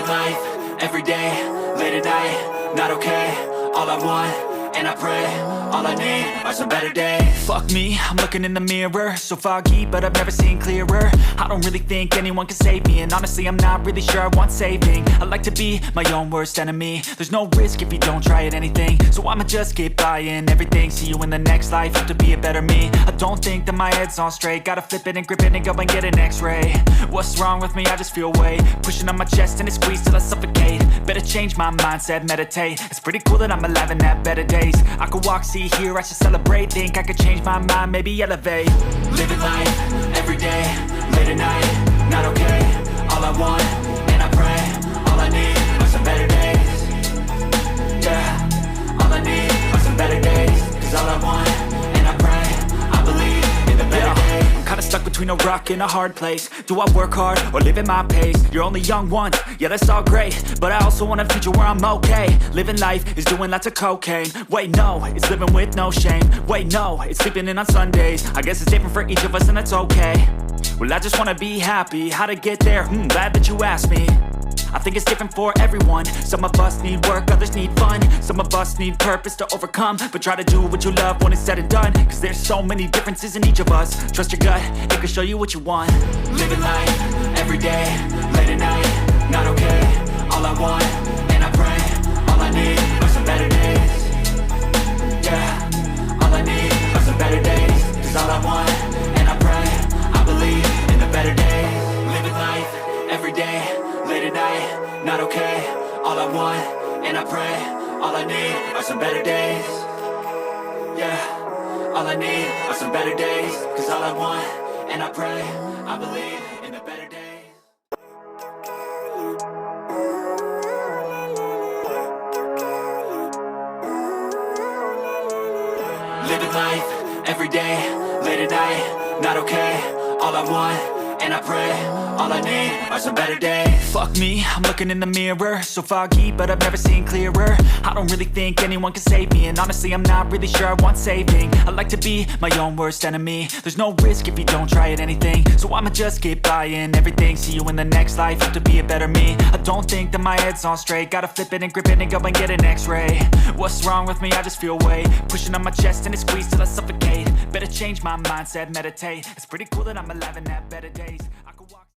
Living life, everyday, late at night, not okay. All I want, and I pray, all I need are some better days. Fuck me, I'm looking in the mirror, so foggy, but I've never seen clearer. I don't really think anyone can save me, and honestly I'm not really sure I want saving. I like to be my own worst enemy. There's no risk if you don't try at anything, so I'ma just keep buying everything. See you in the next life, have to be a better me. I don't think that my head's on straight, gotta flip it and grip it and go and get an x-ray. What's wrong with me? I just feel weight pushing on my chest and it squeezes till I suffocate. Better change my mindset, meditate. It's pretty cool that I'm alive and have better days. I could walk, see, hear, I should celebrate. Think I could change my mind, maybe elevate. Living life, everyday, late at night, not okay. All I want, and I pray, all I need are some better days. Yeah, all I need are some better days. Cause all I want, and I pray, I believe in the better days. I'm kinda stuck between a rock and a hard place. Do I work hard or live at my pace? You're only young once, yeah that's all great, but I also want a future where I'm okay. Living life is doing lots of cocaine. Wait no, it's living with no shame. Wait no, it's sleeping in on Sundays. I guess it's different for each of us and that's okay. Well I just wanna be happy, how to get there? Glad that you asked me. I think it's different for everyone. Some of us need work, others need fun. Some of us need purpose to overcome. But try to do what you love when it's said and done. Cause there's so many differences in each of us. Trust your gut, it can show you what you want. Living life, everyday, late at night, not okay. All I want, and I pray, all I need are some better days. Yeah, all I need are some better days. Cause all I want, and I pray, I believe in the better days. Living life, everyday, late at night, not okay. All I want, and I pray, all I need are some better days. Yeah, all I need are some better days. Cause all I want, and I pray, I believe in the better days. Living life, everyday, late at night, not okay. All I want, and I pray, all I need are some better days. Fuck me, I'm looking in the mirror, so foggy, but I've never seen clearer. I don't really think anyone can save me, and honestly I'm not really sure I want saving. I like to be my own worst enemy. There's no risk if you don't try at anything, so I'ma just keep buying everything. See you in the next life, have to be a better me. I don't think that my head's on straight, gotta flip it and grip it and go and get an x-ray. What's wrong with me? I just feel weight pushing on my chest and it squeezes till I suffocate. Better change my mindset, meditate. It's pretty cool that I'm alive and have better days.